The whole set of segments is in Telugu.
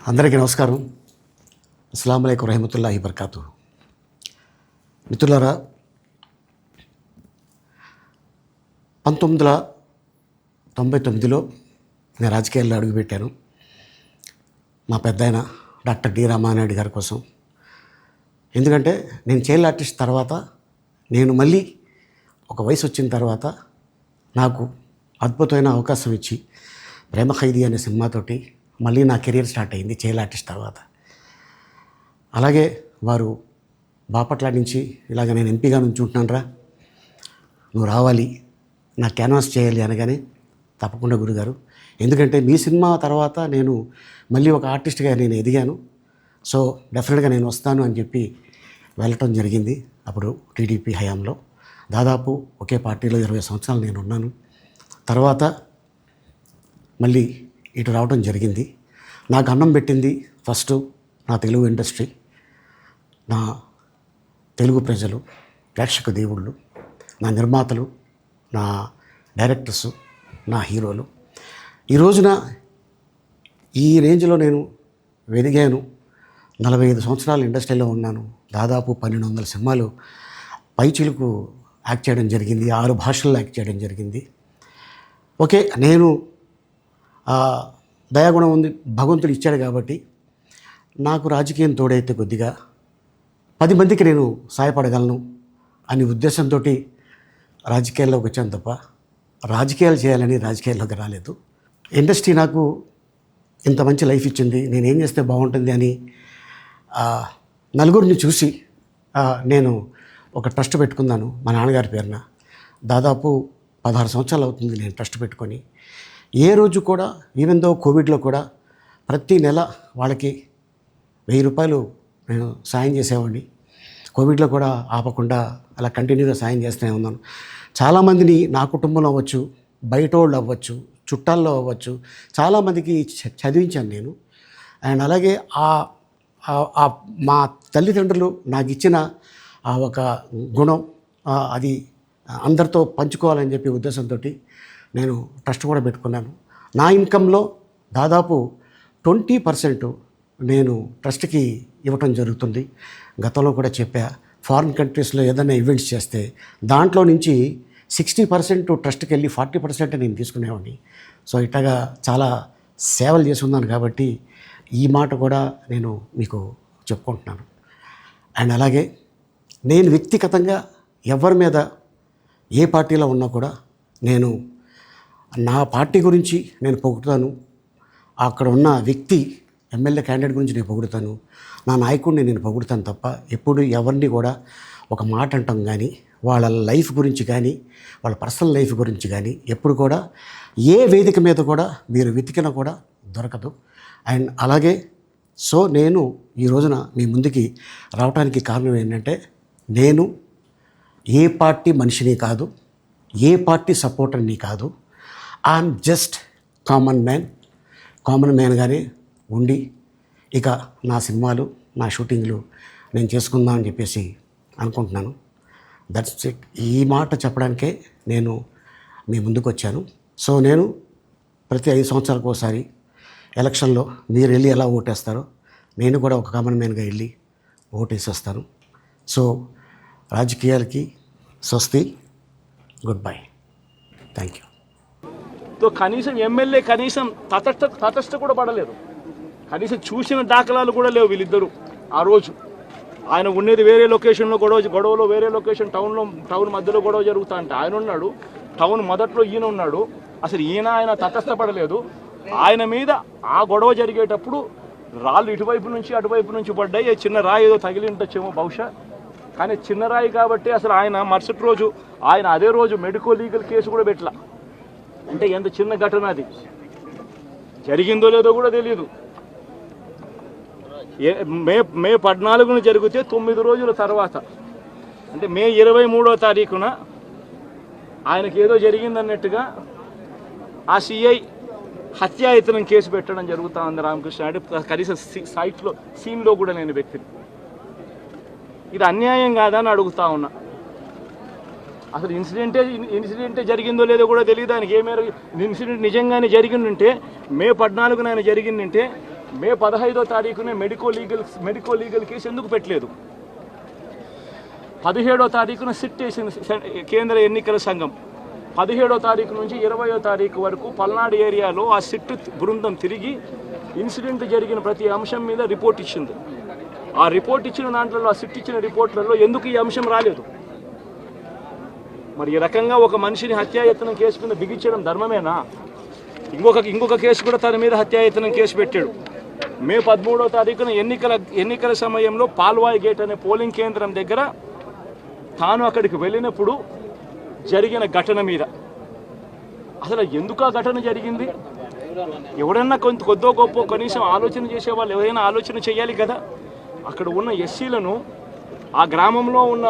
అందరికీ నమస్కారం. అస్సలాము అలైకుం రహమతుల్లాహి బర్కాతు. మిత్రులారా, 1999లో నేను రాజకీయాల్లో అడుగుపెట్టాను. మా పెద్దాయన డాక్టర్ డి రామానాయుడు గారి కోసం. ఎందుకంటే నేను చైల్డ్ ఆర్టిస్ట్ తర్వాత నేను మళ్ళీ ఒక వయసు వచ్చిన తర్వాత నాకు అద్భుతమైన అవకాశం ఇచ్చి ప్రేమ ఖైదీ అనే సినిమాతోటి మళ్ళీ నా కెరీర్ స్టార్ట్ అయింది చైల్డ్ ఆర్టిస్ట్ తర్వాత. అలాగే వారు బాపట్ల నుంచి ఇలాగ నేను ఎంపీగా నుంచుంటున్నాను రా, నువ్వు రావాలి, నా క్యాన్వాస్ చేయాలి అనగానే తప్పకుండా గురుగారు, ఎందుకంటే మీ సినిమా తర్వాత నేను మళ్ళీ ఒక ఆర్టిస్ట్గా నేను ఎదిగాను, సో డెఫినెట్గా నేను వస్తాను అని చెప్పి వెళ్ళటం జరిగింది. అప్పుడు టీడీపీ హయాంలో దాదాపు ఒకే పార్టీలో 20 సంవత్సరాలు నేను ఉన్నాను. తర్వాత మళ్ళీ ఇటు రావడం జరిగింది. నాకు అన్నం పెట్టింది ఫస్ట్ నా తెలుగు ఇండస్ట్రీ, నా తెలుగు ప్రజలు, ప్రేక్షక దేవుళ్ళు, నా నిర్మాతలు, నా డైరెక్టర్స్, నా హీరోలు. ఈ రోజున ఈ రేంజ్లో నేను వెదిగాను. 45 సంవత్సరాలు ఇండస్ట్రీలో ఉన్నాను. దాదాపు 1200 సినిమాలు పైచిలుకు యాక్ట్ చేయడం జరిగింది. 6 భాషల్లో యాక్ట్ చేయడం జరిగింది. ఓకే, నేను దయాగుణం ఉంది, భగవంతుడు ఇచ్చాడు కాబట్టి నాకు రాజకీయం తోడైతే కొద్దిగా 10 మందికి నేను సహాయపడగలను అనే ఉద్దేశంతో రాజకీయాల్లోకి వచ్చాను తప్ప రాజకీయాలు చేయాలని రాజకీయాల్లోకి రాలేదు. ఇండస్ట్రీ నాకు ఇంత మంచి లైఫ్ ఇచ్చింది, నేనేం చేస్తే బాగుంటుంది అని నలుగురిని చూసి నేను ఒక ట్రస్ట్ పెట్టుకున్నాను మా నాన్నగారి పేరున. దాదాపు 16 సంవత్సరాలు అవుతుంది నేను ట్రస్ట్ పెట్టుకొని. ఏ రోజు కూడా, ఈవెన్ దో కోవిడ్లో కూడా ప్రతి నెల వాళ్ళకి 1000 రూపాయలు నేను సాయం చేసేవాడిని. కోవిడ్లో కూడా ఆపకుండా అలా కంటిన్యూగా సాయం చేస్తూనే ఉన్నాను. చాలామందిని నా కుటుంబంలో అవ్వచ్చు, బయట వాళ్ళు అవ్వచ్చు, చుట్టాల్లో అవ్వచ్చు, చాలామందికి చదివించాను నేను. అండ్ అలాగే మా తల్లిదండ్రులు నాకు ఇచ్చిన ఒక గుణం అది అందరితో పంచుకోవాలని చెప్పి ఉద్దేశంతో నేను ట్రస్ట్ కూడా పెట్టుకున్నాను. నా ఇన్కంలో దాదాపు 20% నేను ట్రస్ట్కి ఇవ్వటం జరుగుతుంది. గతంలో కూడా చెప్పా, ఫారిన్ కంట్రీస్లో ఏదైనా ఈవెంట్స్ చేస్తే దాంట్లో నుంచి 60% ట్రస్ట్కి వెళ్ళి 40% నేను తీసుకునేవాడిని. సో ఇట్లాగా చాలా సేవలు చేసి ఉన్నాను కాబట్టి ఈ మాట కూడా నేను మీకు చెప్పుకుంటున్నాను. అండ్ అలాగే నేను వ్యక్తిగతంగా ఎవరి మీద ఏ పార్టీలో ఉన్నా కూడా నేను నా పార్టీ గురించి నేను పొగుడుతాను, అక్కడ ఉన్న వ్యక్తి ఎమ్మెల్యే క్యాండిడేట్ గురించి నేను పొగుడుతాను, నా నాయకుడిని నేను పొగుడుతాను తప్ప ఎప్పుడు ఎవరిని కూడా ఒక మాట అంటాం కానీ వాళ్ళ లైఫ్ గురించి కానీ వాళ్ళ పర్సనల్ లైఫ్ గురించి కానీ ఎప్పుడు కూడా ఏ వేదిక మీద కూడా మీరు వెతికినా కూడా దొరకదు. అండ్ అలాగే సో నేను ఈ రోజున మీ ముందుకి రావడానికి కారణం ఏంటంటే, నేను ఏ పార్టీ మనిషిని కాదు, ఏ పార్టీ సపోర్టర్ని కాదు, ఐఎమ్ జస్ట్ కామన్ మ్యాన్గానే ఉండి ఇక నా సినిమాలు, నా షూటింగ్లు నేను చేసుకుందామని చెప్పేసి అనుకుంటున్నాను. That's it. ఈ మాట చెప్పడానికే నేను మీ ముందుకు వచ్చాను. సో నేను ప్రతి 5 సంవత్సరాలకు ఒకసారి ఎలక్షన్లో మీరు వెళ్ళి ఎలా ఓటేస్తారో నేను కూడా ఒక కామన్ మ్యాన్గా వెళ్ళి ఓటేసేస్తాను. సో రాజకీయాలకి స్వస్తి, గుడ్ బై, థ్యాంక్ యూ. కనీసం ఎమ్మెల్యే కనీసం తటస్థ కూడా పడలేదు, కనీసం చూసిన దాఖలాలు కూడా లేవు వీళ్ళిద్దరూ. ఆ రోజు ఆయన ఉండేది వేరే లొకేషన్లో, గొడవలో వేరే లొకేషన్, టౌన్ మధ్యలో గొడవ జరుగుతా అంటే ఆయన ఉన్నాడు, టౌన్ మొదట్లో ఈయన ఉన్నాడు. అసలు ఆయన తటస్థపడలేదు. ఆయన మీద ఆ గొడవ జరిగేటప్పుడు రాళ్ళు ఇటువైపు నుంచి అటువైపు నుంచి పడ్డాయి. చిన్న రాయి ఏదో తగిలి ఉండొచ్చేమో బహుశా, కానీ చిన్న రాయి కాబట్టి అసలు ఆయన మరుసటి రోజు ఆయన అదే రోజు మెడికో లీగల్ కేసు కూడా పెట్టలా. అంటే ఎంత చిన్న ఘటన అది, జరిగిందో లేదో కూడా తెలియదు. మే 14 జరిగితే 9 రోజుల తర్వాత, అంటే మే 23వ తారీఖున ఆయనకి ఏదో జరిగిందన్నట్టుగా ఆ సిఐ హత్యాయతనం కేసు పెట్టడం జరుగుతూ ఉంది రామకృష్ణ. అంటే కనీసం సీన్లో కూడా లేని వ్యక్తిని. ఇది అన్యాయం కాదా అని అడుగుతా ఉన్నా. అసలు ఇన్సిడెంటే జరిగిందో లేదో కూడా తెలియదు ఆయనకి. ఏ మేరకు ఇన్సిడెంట్ నిజంగానే జరిగిందంటే మే 14న ఆయన జరిగిందంటే మే 15వ తారీఖునే మెడికో లీగల్ కేసు ఎందుకు పెట్టలేదు? 17వ తారీఖున సిట్ వేసింది కేంద్ర ఎన్నికల సంఘం. 17వ తారీఖు నుంచి 20వ తారీఖు వరకు పల్నాడు ఏరియాలో ఆ సిట్ బృందం తిరిగి ఇన్సిడెంట్ జరిగిన ప్రతి అంశం మీద రిపోర్ట్ ఇచ్చింది. ఆ రిపోర్ట్ ఇచ్చిన దాంట్లో, ఆ సిట్ ఇచ్చిన రిపోర్ట్లలో ఎందుకు ఈ అంశం రాలేదు? మరి ఈ రకంగా ఒక మనిషిని హత్యాయత్నం కేసు మీద బిగించడం ధర్మమేనా? ఇంకొక కేసు కూడా తన మీద హత్యాయత్నం కేసు పెట్టాడు. మే 13వ తారీఖున ఎన్నికల సమయంలో పాల్వాయి గేట్ అనే పోలింగ్ కేంద్రం దగ్గర తాను అక్కడికి వెళ్ళినప్పుడు జరిగిన ఘటన మీద అసలు ఎందుకు ఆ ఘటన జరిగింది? ఎవడన్నా కొద్దో గొప్ప కనీసం ఆలోచన చేసేవాళ్ళు ఎవరైనా ఆలోచన చేయాలి కదా. అక్కడ ఉన్న ఎస్సీలను, ఆ గ్రామంలో ఉన్న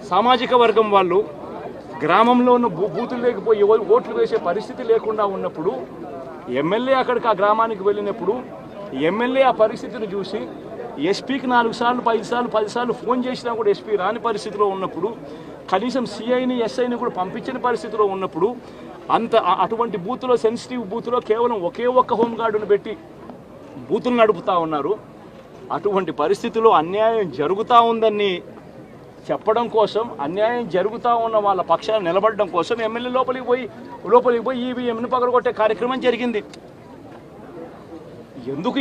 సామాజిక వర్గం వాళ్ళు గ్రామంలో ఉన్న బూతులు లేకపోయి ఓట్లు వేసే పరిస్థితి లేకుండా ఉన్నప్పుడు ఎమ్మెల్యే అక్కడికి ఆ గ్రామానికి వెళ్ళినప్పుడు ఎమ్మెల్యే ఆ పరిస్థితిని చూసి ఎస్పీకి 4 సార్లు 5 సార్లు 10 సార్లు ఫోన్ చేసినా కూడా ఎస్పీ రాని పరిస్థితిలో ఉన్నప్పుడు, కనీసం సిఐని ఎస్ఐని కూడా పంపించని పరిస్థితిలో ఉన్నప్పుడు, అటువంటి బూత్లో, సెన్సిటివ్ బూత్లో కేవలం ఒకే ఒక్క హోంగార్డును పెట్టి బూతులు నడుపుతూ ఉన్నారు. అటువంటి పరిస్థితిలో అన్యాయం జరుగుతూ ఉందని చెప్పడం కోసం, అన్యాయం జరుగుతూ ఉన్న వాళ్ళ పక్షాన్ని నిలబడడం కోసం ఎమ్మెల్యే లోపలికి పోయి ఈవీఎంను పగలగొట్టే కార్యక్రమం జరిగింది. ఎందుకు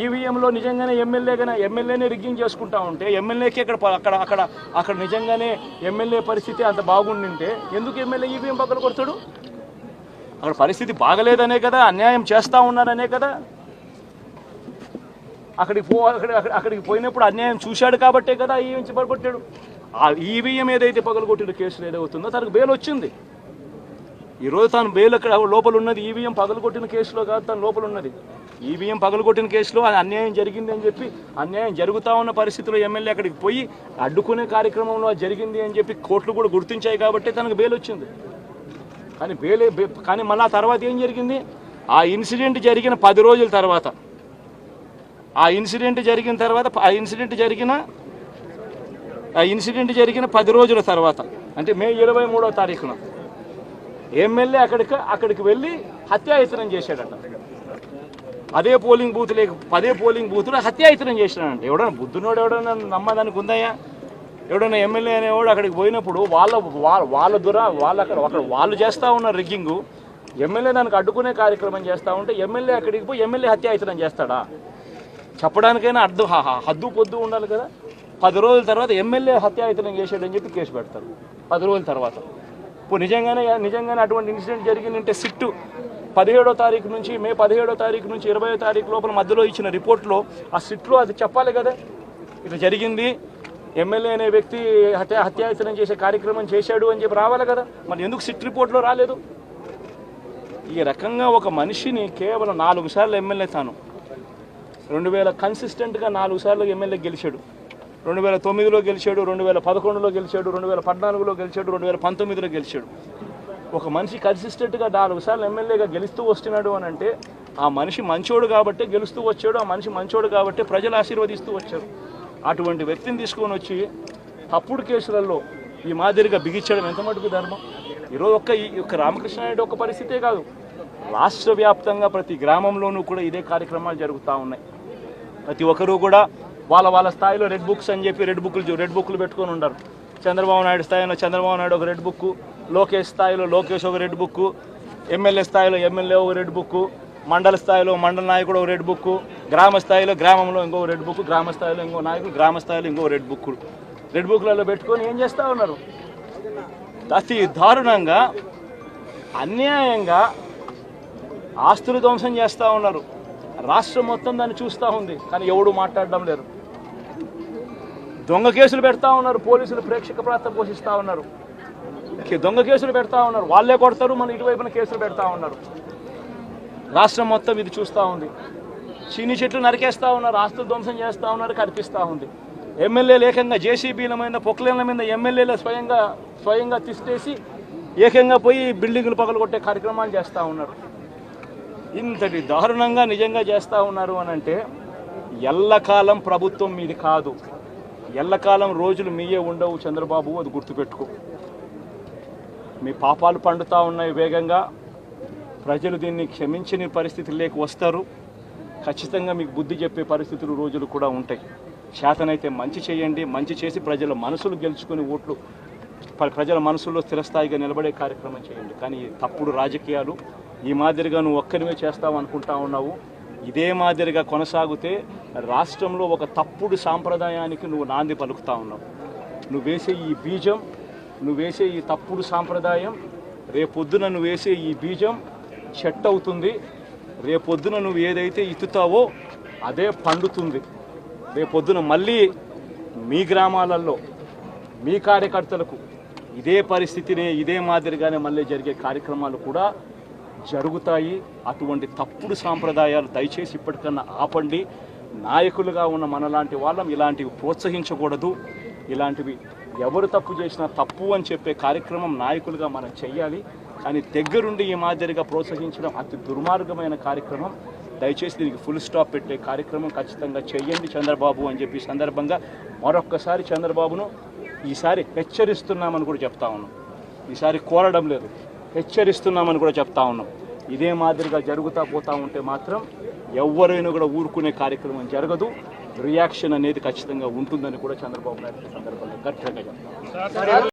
ఈవీఎంలో నిజంగానే ఎమ్మెల్యేనే రిగ్గింగ్ చేసుకుంటా ఉంటే, ఎమ్మెల్యేకి అక్కడ నిజంగానే ఎమ్మెల్యే పరిస్థితి అంత బాగుండింటే ఎందుకు ఎమ్మెల్యే ఈవీఎం పక్కన కొడతాడు? అక్కడ పరిస్థితి బాగలేదనే కదా, అన్యాయం చేస్తూ ఉన్నారనే కదా. అక్కడికి పోయినప్పుడు అన్యాయం చూశాడు కాబట్టే కదా ఈవీఎం పగలగొట్టాడు. ఆ ఈవీఎం ఏదైతే పగలగొట్టిన కేసులు ఏదవుతుందో తనకు బెయిల్ వచ్చింది. ఈరోజు తాను బెయిల్ అక్కడ లోపల ఉన్నది ఈవీఎం పగలగొట్టిన కేసులో కాదు, తను లోపల ఉన్నది ఈవీఎం పగలగొట్టిన కేసులో. అన్యాయం జరిగింది అని చెప్పి, అన్యాయం జరుగుతూ ఉన్న పరిస్థితిలో ఎమ్మెల్యే అక్కడికి పోయి అడ్డుకునే కార్యక్రమంలో జరిగింది అని చెప్పి కోర్టులు కూడా గుర్తించాయి కాబట్టి తనకు బెయిల్ వచ్చింది. కానీ మళ్ళీ ఆ తర్వాత ఏం జరిగింది? ఆ ఇన్సిడెంట్ జరిగిన 10 రోజుల తర్వాత, ఆ ఇన్సిడెంట్ జరిగిన 10 రోజుల తర్వాత అంటే మే 23వ తారీఖున ఎమ్మెల్యే అక్కడికి వెళ్ళి హత్యాయత్నం చేశాడట. అదే పోలింగ్ బూత్లో హత్యాయత్నం చేశాడంట. ఎవడన్నా బుద్ధునోడు ఎవడన్నా నమ్మదానికి ఉందయ్యా? ఎవడన్నా ఎమ్మెల్యే అనేవాడు అక్కడికి పోయినప్పుడు వాళ్ళు చేస్తూ ఉన్న రిగ్గింగు, ఎమ్మెల్యే దానికి అడ్డుకునే కార్యక్రమం చేస్తూ ఉంటే ఎమ్మెల్యే అక్కడికి పోయి ఎమ్మెల్యే హత్యాయత్నం చేస్తాడా? చెప్పడానికైనా హద్దు పొద్దు ఉండాలి కదా. 10 రోజుల తర్వాత ఎమ్మెల్యే హత్యాయత్నం చేశాడని చెప్పి కేసు పెడతారు 10 రోజుల తర్వాత. ఇప్పుడు నిజంగానే అటువంటి ఇన్సిడెంట్ జరిగిందంటే సిట్టు 17వ తారీఖు నుంచి, మే 17వ తారీఖు నుంచి 20వ తారీఖు లోపల మధ్యలో ఇచ్చిన రిపోర్ట్లో, ఆ సిట్లో అది చెప్పాలి కదా. ఇది జరిగింది, ఎమ్మెల్యే అనే వ్యక్తి హత్యాయత్నం చేసే కార్యక్రమం చేశాడు అని చెప్పి రావాలి కదా. మరి ఎందుకు సిట్ రిపోర్ట్లో రాలేదు? ఈ రకంగా ఒక మనిషిని కేవలం 4 సార్లు ఎమ్మెల్యే, తాను 2000 కన్సిస్టెంట్గా 4 సార్లు ఎమ్మెల్యే గెలిచాడు. 2009లో గెలిచాడు, 2011లో గెలిచాడు, 2014లో గెలిచాడు, 2019లో గెలిచాడు. ఒక మనిషి కన్సిస్టెంట్గా 4 సార్లు ఎమ్మెల్యేగా గెలుస్తూ వస్తున్నాడు అని అంటే ఆ మనిషి మంచోడు కాబట్టే గెలుస్తూ వచ్చాడు, ఆ మనిషి మంచోడు కాబట్టే ప్రజలు ఆశీర్వదిస్తూ వచ్చారు. అటువంటి వ్యక్తిని తీసుకొని వచ్చి తప్పుడు కేసులలో ఈ మాదిరిగా బిగించడం ఎంత మటుకు ధర్మం? ఈరోజు ఒక్క రామకృష్ణారెడ్డి ఒక్క పరిస్థితే కాదు, రాష్ట్ర వ్యాప్తంగా ప్రతి గ్రామంలోనూ కూడా ఇదే కార్యక్రమాలు జరుగుతూ ఉన్నాయి. ప్రతి ఒక్కరూ కూడా వాళ్ళ స్థాయిలో రెడ్ బుక్స్ అని చెప్పి రెడ్ బుక్లు పెట్టుకొని ఉన్నారు. చంద్రబాబు నాయుడు స్థాయిలో చంద్రబాబు నాయుడు ఒక రెడ్ బుక్, లోకేష్ స్థాయిలో లోకేష్ ఒక రెడ్ బుక్, ఎమ్మెల్యే స్థాయిలో ఎమ్మెల్యే ఒక రెడ్ బుక్, మండల స్థాయిలో మండల నాయకుడు ఒక రెడ్ బుక్, గ్రామ స్థాయిలో గ్రామంలో ఇంకో రెడ్ బుక్, గ్రామ స్థాయిలో ఇంకో నాయకుడు, గ్రామ స్థాయిలో ఇంకో రెడ్ బుక్లలో పెట్టుకొని ఏం చేస్తూ ఉన్నారు? అతి దారుణంగా అన్యాయంగా ఆస్తులు ధ్వంసం చేస్తూ ఉన్నారు. రాష్ట్రం మొత్తం దాన్ని చూస్తూ ఉంది, కానీ ఎవడు మాట్లాడడం లేదు. దొంగ కేసులు పెడతా ఉన్నారు, పోలీసులు ప్రేక్షక పాత్ర పోషిస్తూ ఉన్నారు. దొంగ కేసులు పెడతా ఉన్నారు, వాళ్ళే కొడతారు, మన ఇటువైపున కేసులు పెడతా ఉన్నారు. రాష్ట్రం మొత్తం ఇది చూస్తూ ఉంది. చీని చెట్లు నరికేస్తూ ఉన్నారు, ఆస్తులు ధ్వంసం చేస్తూ ఉన్నారు, కనిపిస్తూ ఉంది. ఎమ్మెల్యేలు ఏకంగా జేసీబీల మీద, పొక్లేన్ల మీద ఎమ్మెల్యేలు స్వయంగా తిష్టేసి ఏకంగా పోయి బిల్డింగులు పగలగొట్టే కార్యక్రమాలు చేస్తూ ఉన్నారు. ఇంతటి దారుణంగా నిజంగా చేస్తూ ఉన్నారు అని అంటే ఎల్లకాలం ప్రభుత్వం మీది కాదు, ఎల్లకాలం రోజులు మీయే ఉండవు చంద్రబాబు, అది గుర్తుపెట్టుకో. మీ పాపాలు పండుతూ ఉన్నాయి వేగంగా. ప్రజలు దీన్ని క్షమించని పరిస్థితుల్లోకి వస్తారు. ఖచ్చితంగా మీకు బుద్ధి చెప్పే పరిస్థితులు రోజులు కూడా ఉంటాయి. చేతనైతే మంచి చేయండి, మంచి చేసి ప్రజల మనసులు గెలుచుకుని ఓట్లు ప్రజల మనసుల్లో స్థిరస్థాయిగా నిలబడే కార్యక్రమం చేయండి. కానీ ఈ తప్పుడు రాజకీయాలు ఈ మాదిరిగా నువ్వు ఒక్కరివే చేస్తావు అనుకుంటా ఉన్నావు. ఇదే మాదిరిగా కొనసాగితే రాష్ట్రంలో ఒక తప్పుడు సాంప్రదాయానికి నువ్వు నాంది పలుకుతా ఉన్నావు. నువ్వు వేసే ఈ బీజం, నువ్వు వేసే ఈ తప్పుడు సాంప్రదాయం, రేపొద్దున నువ్వు వేసే ఈ బీజం చెట్టు అవుతుంది. రేపొద్దున నువ్వు ఏదైతే ఇత్తుతావో అదే పండుతుంది. రేపొద్దున మళ్ళీ మీ గ్రామాలలో మీ కార్యకర్తలకు ఇదే పరిస్థితిని ఇదే మాదిరిగానే మళ్ళీ జరిగే కార్యక్రమాలు కూడా జరుగుతాయి. అటువంటి తప్పుడు సాంప్రదాయాలు దయచేసి ఇప్పటికన్నా ఆపండి. నాయకులుగా ఉన్న మనలాంటి వాళ్ళం ఇలాంటివి ప్రోత్సహించకూడదు. ఇలాంటివి ఎవరు తప్పు చేసినా తప్పు అని చెప్పే కార్యక్రమం నాయకులుగా మనం చెయ్యాలి. కానీ దగ్గరుండి ఈ మాదిరిగా ప్రోత్సహించడం అతి దుర్మార్గమైన కార్యక్రమం. దయచేసి దీనికి ఫుల్ స్టాప్ పెట్టే కార్యక్రమం ఖచ్చితంగా చెయ్యండి చంద్రబాబు అని చెప్పి సందర్భంగా మరొక్కసారి చంద్రబాబును ఈసారి హెచ్చరిస్తున్నామని కూడా చెప్తా ఉన్నాం. ఈసారి కోరడం లేదు, హెచ్చరిస్తున్నామని కూడా చెప్తా ఉన్నాం. ఇదే మాదిరిగా జరుగుతూ పోతూ ఉంటే మాత్రం ఎవరైనా కూడా ఊరుకునే కార్యక్రమం జరగదు. రియాక్షన్ అనేది ఖచ్చితంగా ఉంటుందని కూడా చంద్రబాబు నాయుడు సందర్భంగా గట్టిగా చెప్తాం.